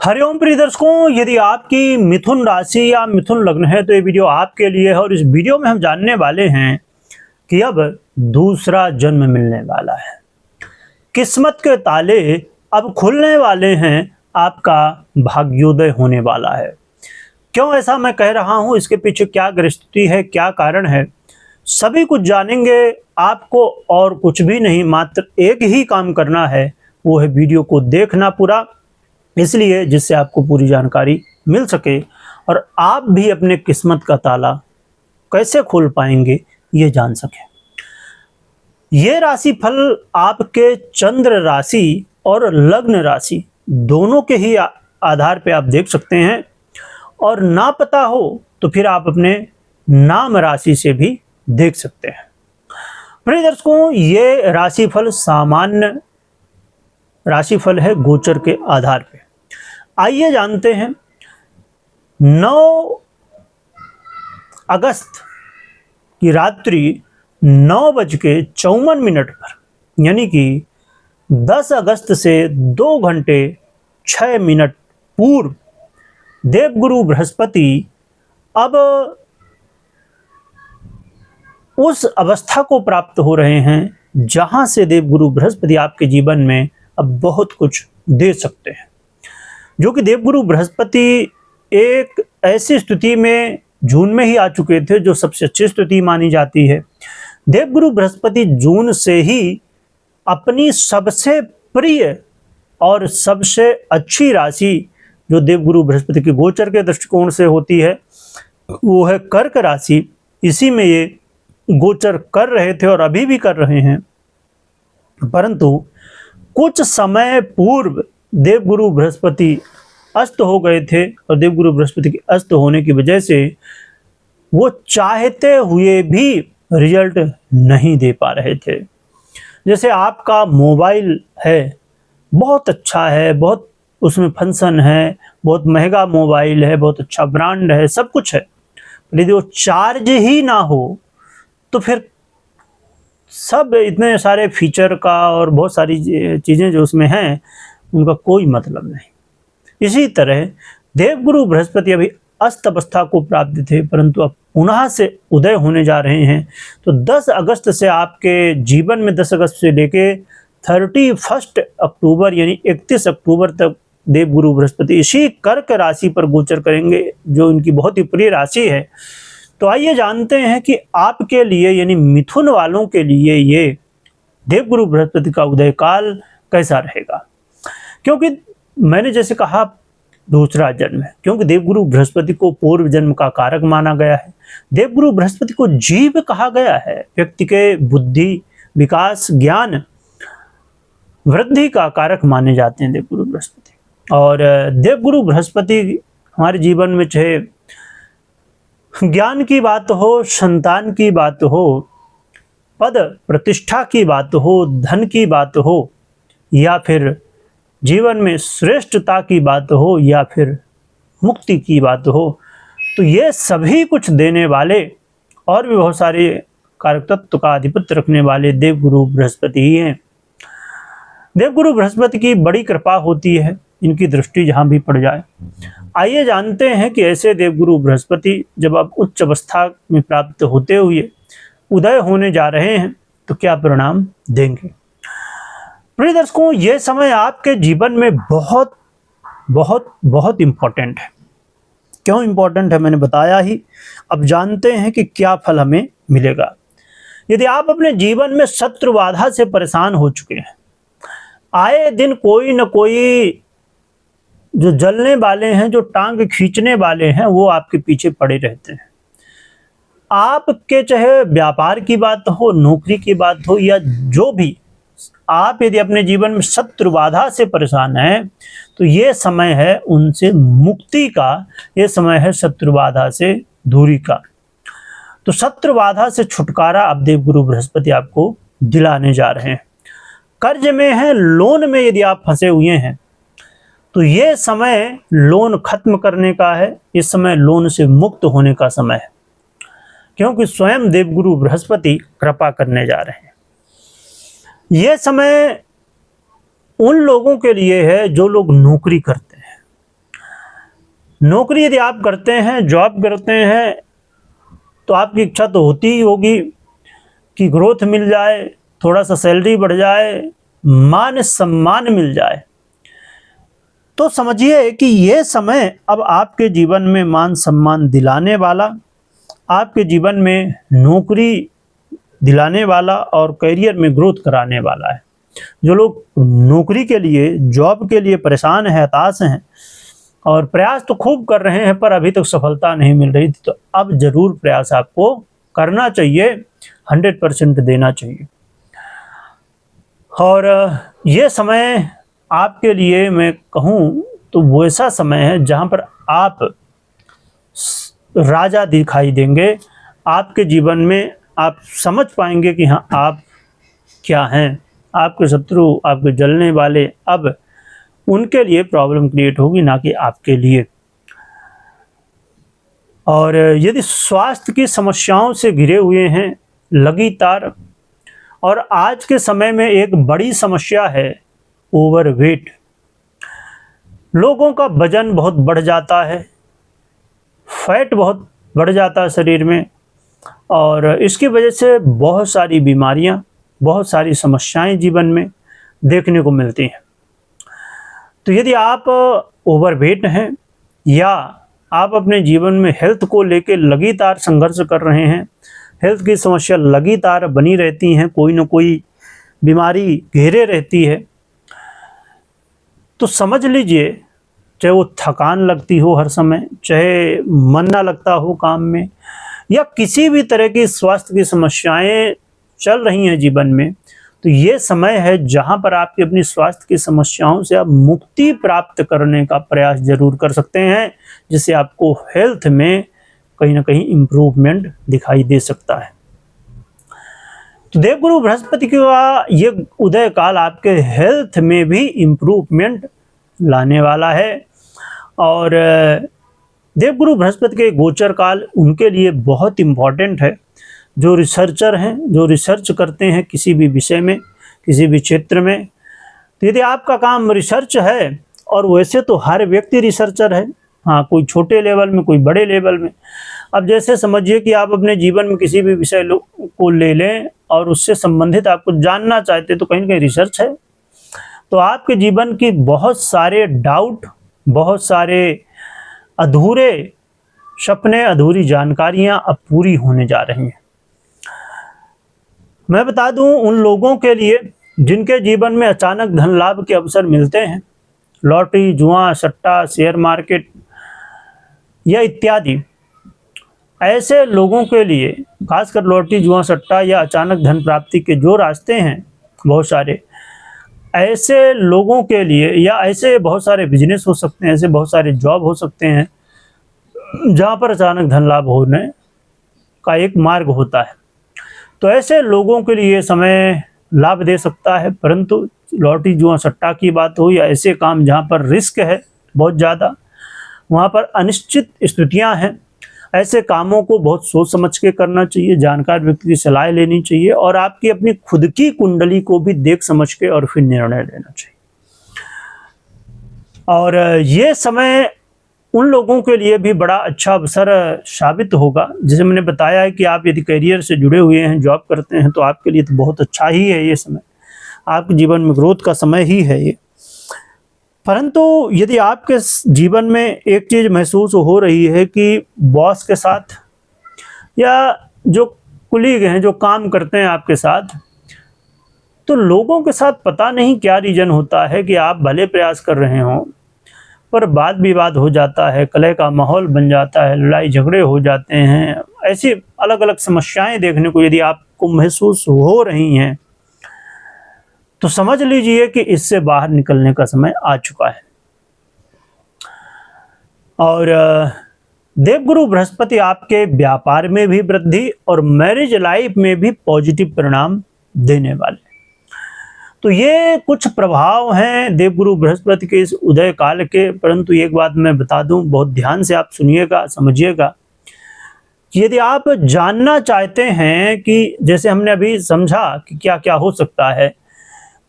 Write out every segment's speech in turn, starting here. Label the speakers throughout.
Speaker 1: हरिओम प्रिय दर्शकों, यदि आपकी मिथुन राशि या मिथुन लग्न है तो ये वीडियो आपके लिए है। और इस वीडियो में हम जानने वाले हैं कि अब दूसरा जन्म मिलने वाला है, किस्मत के ताले अब खुलने वाले हैं, आपका भाग्योदय होने वाला है। क्यों ऐसा मैं कह रहा हूं, इसके पीछे क्या गृहस्थिति है, क्या कारण है, सभी कुछ जानेंगे। आपको और कुछ भी नहीं, मात्र एक ही काम करना है, वो है वीडियो को देखना पूरा, इसलिए जिससे आपको पूरी जानकारी मिल सके और आप भी अपने किस्मत का ताला कैसे खोल पाएंगे ये जान सकें। ये राशि फल आपके चंद्र राशि और लग्न राशि दोनों के ही आधार पे आप देख सकते हैं, और ना पता हो तो फिर आप अपने नाम राशि से भी देख सकते हैं। प्रिय दर्शकों, ये राशिफल सामान्य राशिफल है गोचर के आधार पे। आइए जानते हैं 9 अगस्त की रात्रि 9:54 पर, यानी कि 10 अगस्त से 2 घंटे 6 मिनट पूर्व देवगुरु बृहस्पति अब उस अवस्था को प्राप्त हो रहे हैं जहां से देवगुरु बृहस्पति आपके जीवन में अब बहुत कुछ दे सकते हैं। जो कि देवगुरु बृहस्पति एक ऐसी स्थिति में जून में ही आ चुके थे जो सबसे अच्छी स्थिति मानी जाती है। देवगुरु बृहस्पति जून से ही अपनी सबसे प्रिय और सबसे अच्छी राशि जो देवगुरु बृहस्पति के गोचर के दृष्टिकोण से होती है वो है कर्क राशि। इसी में ये गोचर कर रहे थे और अभी भी कर रहे हैं, परंतु कुछ समय पूर्व देवगुरु बृहस्पति अस्त हो गए थे और देवगुरु बृहस्पति के अस्त होने की वजह से वो चाहते हुए भी रिजल्ट नहीं दे पा रहे थे। जैसे आपका मोबाइल है, बहुत अच्छा है, बहुत उसमें फंक्शन है, बहुत महंगा मोबाइल है, बहुत अच्छा ब्रांड है, सब कुछ है, यदि वो चार्ज ही ना हो तो फिर सब इतने सारे फीचर का और बहुत सारी चीज़ें जो उसमें हैं उनका कोई मतलब नहीं। इसी तरह देवगुरु बृहस्पति अभी अस्त अवस्था को प्राप्त थे, परंतु अब पुनः से उदय होने जा रहे हैं। तो 10 अगस्त से आपके जीवन में 10 अगस्त से लेके 31 अक्टूबर यानी 31 अक्टूबर तक देवगुरु बृहस्पति इसी कर्क राशि पर गोचर करेंगे, जो इनकी बहुत ही प्रिय राशि है। तो आइए जानते हैं कि आपके लिए यानी मिथुन वालों के लिए ये देवगुरु बृहस्पति का उदय काल कैसा रहेगा। क्योंकि मैंने जैसे कहा दूसरा जन्म है, क्योंकि देवगुरु बृहस्पति को पूर्व जन्म का कारक माना गया है। देवगुरु बृहस्पति को जीव कहा गया है, व्यक्ति के बुद्धि, विकास, ज्ञान, वृद्धि का कारक माने जाते हैं देवगुरु बृहस्पति। और देवगुरु बृहस्पति हमारे जीवन में चाहे ज्ञान की बात हो, संतान की बात हो, पद प्रतिष्ठा की बात हो, धन की बात हो, या फिर जीवन में श्रेष्ठता की बात हो, या फिर मुक्ति की बात हो, तो ये सभी कुछ देने वाले और भी बहुत सारे कारक तत्व का आधिपत्य रखने वाले देवगुरु बृहस्पति ही हैं। देवगुरु बृहस्पति की बड़ी कृपा होती है, इनकी दृष्टि जहां भी पड़ जाए। आइए जानते हैं कि ऐसे देवगुरु बृहस्पति जब अब उच्च अवस्था में प्राप्त होते हुए उदय होने जा रहे हैं तो क्या परिणाम देंगे। प्रिय दर्शकों, ये समय आपके जीवन में बहुत बहुत बहुत इंपॉर्टेंट है। क्यों इंपॉर्टेंट है मैंने बताया ही। अब जानते हैं कि क्या फल हमें मिलेगा। यदि आप अपने जीवन में शत्रु बाधा से परेशान हो चुके हैं, आए दिन कोई न कोई जो जलने वाले हैं, जो टांग खींचने वाले हैं, वो आपके पीछे पड़े रहते हैं। आपके चाहे व्यापार की बात हो, नौकरी की बात हो, या जो भी, आप यदि अपने जीवन में शत्रु बाधा से परेशान हैं तो ये समय है उनसे मुक्ति का, ये समय है शत्रु बाधा से दूरी का। तो शत्रु बाधा से छुटकारा अब देवगुरु बृहस्पति आपको दिलाने जा रहे हैं। कर्ज में है, लोन में यदि आप फंसे हुए हैं तो ये समय लोन खत्म करने का है, इस समय लोन से मुक्त होने का समय है, क्योंकि स्वयं देवगुरु बृहस्पति कृपा करने जा रहे हैं। यह समय उन लोगों के लिए है जो लोग नौकरी करते हैं, नौकरी यदि आप करते हैं, जॉब करते हैं, तो आपकी इच्छा तो होती ही होगी कि ग्रोथ मिल जाए, थोड़ा सा सैलरी बढ़ जाए, मान सम्मान मिल जाए। तो समझिए कि ये समय अब आपके जीवन में मान सम्मान दिलाने वाला, आपके जीवन में नौकरी दिलाने वाला और करियर में ग्रोथ कराने वाला है। जो लोग नौकरी के लिए, जॉब के लिए परेशान हैं, हताश हैं और प्रयास तो खूब कर रहे हैं पर अभी तक सफलता नहीं मिल रही थी, तो अब जरूर प्रयास आपको करना चाहिए, 100% देना चाहिए। और ये समय आपके लिए मैं कहूँ तो वैसा समय है जहाँ पर आप राजा दिखाई देंगे। आपके जीवन में आप समझ पाएंगे कि हाँ आप क्या हैं। आपके शत्रु, आपके जलने वाले, अब उनके लिए प्रॉब्लम क्रिएट होगी, ना कि आपके लिए। और यदि स्वास्थ्य की समस्याओं से घिरे हुए हैं लगातार, और आज के समय में एक बड़ी समस्या है ओवरवेट। लोगों का वजन बहुत बढ़ जाता है, फैट बहुत बढ़ जाता है शरीर में, और इसकी वजह से बहुत सारी बीमारियां, बहुत सारी समस्याएं जीवन में देखने को मिलती हैं। तो यदि आप ओवरवेट हैं या आप अपने जीवन में हेल्थ को लेकर लगातार संघर्ष कर रहे हैं, हेल्थ की समस्या लगातार बनी रहती हैं, कोई ना कोई बीमारी घेरे रहती है, तो समझ लीजिए, चाहे वो थकान लगती हो हर समय, चाहे मन ना लगता हो काम में, या किसी भी तरह की स्वास्थ्य की समस्याएं चल रही हैं जीवन में, तो ये समय है जहां पर आपकी अपनी स्वास्थ्य की समस्याओं से आप मुक्ति प्राप्त करने का प्रयास जरूर कर सकते हैं, जिससे आपको हेल्थ में कहीं ना कहीं इम्प्रूवमेंट दिखाई दे सकता है। तो देवगुरु बृहस्पति का ये उदय काल आपके हेल्थ में भी इम्प्रूवमेंट लाने वाला है। और देवगुरु बृहस्पति के गोचर काल उनके लिए बहुत इम्पॉर्टेंट है। जो रिसर्चर हैं, जो रिसर्च करते हैं किसी भी विषय में, किसी भी क्षेत्र में, तो यदि आपका काम रिसर्च है, और वैसे तो हर व्यक्ति रिसर्चर है, हाँ, कोई छोटे लेवल में, कोई बड़े लेवल में। अब जैसे समझिए कि आप अपने जीवन में किसी भी विषय को ले लें और उससे संबंधित आपको जानना चाहते हैं, तो कहीं ना कहीं रिसर्च है। तो आपके जीवन की बहुत सारे डाउट, बहुत सारे अधूरे सपने, अधूरी जानकारियां अब पूरी होने जा रही हैं। मैं बता दूं उन लोगों के लिए जिनके जीवन में अचानक धन लाभ के अवसर मिलते हैं, लॉटरी, जुआ, सट्टा, शेयर मार्केट या इत्यादि, ऐसे लोगों के लिए, खासकर लॉटरी, जुआ, सट्टा या अचानक धन प्राप्ति के जो रास्ते हैं बहुत सारे, ऐसे लोगों के लिए, या ऐसे बहुत सारे बिजनेस हो सकते हैं, ऐसे बहुत सारे जॉब हो सकते हैं जहां पर अचानक धन लाभ होने का एक मार्ग होता है। तो ऐसे लोगों के लिए समय लाभ दे सकता है, परंतु लॉटरी, जुआ, सट्टा की बात हो या ऐसे काम जहां पर रिस्क है बहुत ज़्यादा, वहां पर अनिश्चित स्थितियां हैं, ऐसे कामों को बहुत सोच समझ के करना चाहिए, जानकार व्यक्ति की सलाह लेनी चाहिए, और आपकी अपनी खुद की कुंडली को भी देख समझ के और फिर निर्णय लेना चाहिए। और ये समय उन लोगों के लिए भी बड़ा अच्छा अवसर साबित होगा। जैसे मैंने बताया है कि आप यदि करियर से जुड़े हुए हैं, जॉब करते हैं, तो आपके लिए तो बहुत अच्छा ही है ये समय, आपके जीवन में ग्रोथ का समय ही है ये। परंतु यदि आपके जीवन में एक चीज़ महसूस हो रही है कि बॉस के साथ या जो कुलीग हैं, जो काम करते हैं आपके साथ, तो लोगों के साथ पता नहीं क्या रीज़न होता है कि आप भले प्रयास कर रहे हों पर वाद विवाद हो जाता है, कलह का माहौल बन जाता है, लड़ाई झगड़े हो जाते हैं। ऐसी अलग अलग समस्याएं देखने को यदि आपको महसूस हो रही हैं, तो समझ लीजिए कि इससे बाहर निकलने का समय आ चुका है। और देवगुरु बृहस्पति आपके व्यापार में भी वृद्धि और मैरिज लाइफ में भी पॉजिटिव परिणाम देने वाले। तो ये कुछ प्रभाव हैं देवगुरु बृहस्पति के इस उदय काल के। परंतु एक बात मैं बता दूं, बहुत ध्यान से आप सुनिएगा, समझिएगा, कि यदि आप जानना चाहते हैं कि जैसे हमने अभी समझा कि क्या क्या हो सकता है,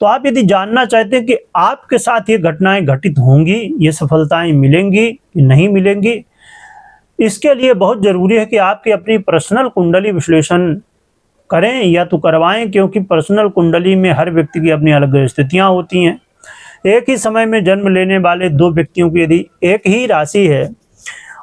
Speaker 1: तो आप यदि जानना चाहते हैं कि आपके साथ ये घटनाएं घटित होंगी, ये सफलताएं मिलेंगी कि नहीं मिलेंगी, इसके लिए बहुत ज़रूरी है कि आपकी अपनी पर्सनल कुंडली विश्लेषण करें या तो करवाएं, क्योंकि पर्सनल कुंडली में हर व्यक्ति की अपनी अलग स्थितियां होती हैं। एक ही समय में जन्म लेने वाले दो व्यक्तियों की यदि एक ही राशि है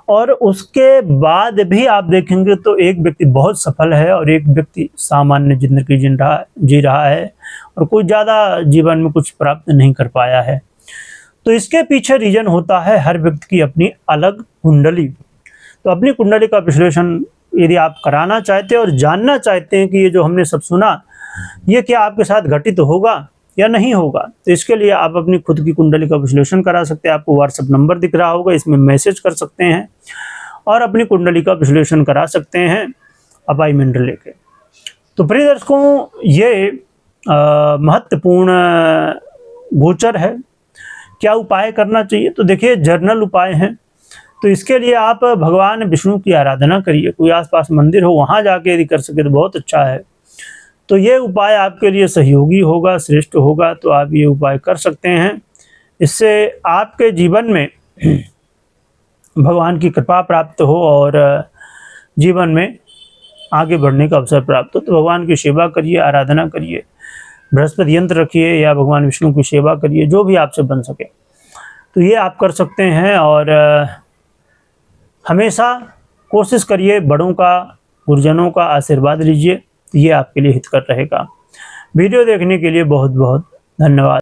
Speaker 1: और उसके बाद भी आप देखेंगे तो एक व्यक्ति बहुत सफल है और एक व्यक्ति सामान्य जिंदगी जी रहा है और कोई ज़्यादा जीवन में कुछ प्राप्त नहीं कर पाया है। तो इसके पीछे रीजन होता है हर व्यक्ति की अपनी अलग कुंडली। तो अपनी कुंडली का विश्लेषण यदि आप कराना चाहते हैं और जानना चाहते हैं कि ये जो हमने सब सुना ये क्या आपके साथ घटित होगा या नहीं होगा, तो इसके लिए आप अपनी खुद की कुंडली का विश्लेषण करा सकते हैं। आपको व्हाट्सएप नंबर दिख रहा होगा, इसमें मैसेज कर सकते हैं और अपनी कुंडली का विश्लेषण करा सकते हैं अपॉइंटमेंट लेके। तो प्रिय दर्शकों, ये महत्वपूर्ण गोचर है। क्या उपाय करना चाहिए? तो देखिए, जर्नल उपाय हैं। तो इसके लिए आप भगवान विष्णु की आराधना करिए। कोई आसपास मंदिर हो वहाँ जाके यदि कर सके तो बहुत अच्छा है। तो ये उपाय आपके लिए सहयोगी होगा, श्रेष्ठ होगा, तो आप ये उपाय कर सकते हैं। इससे आपके जीवन में भगवान की कृपा प्राप्त हो और जीवन में आगे बढ़ने का अवसर प्राप्त हो। तो भगवान की सेवा करिए, आराधना करिए, बृहस्पति यंत्र रखिए या भगवान विष्णु की सेवा करिए, जो भी आपसे बन सके। तो ये आप कर सकते हैं और हमेशा कोशिश करिए बड़ों का, गुरुजनों का आशीर्वाद लीजिए। ये आपके लिए हितकर रहेगा। वीडियो देखने के लिए बहुत बहुत धन्यवाद।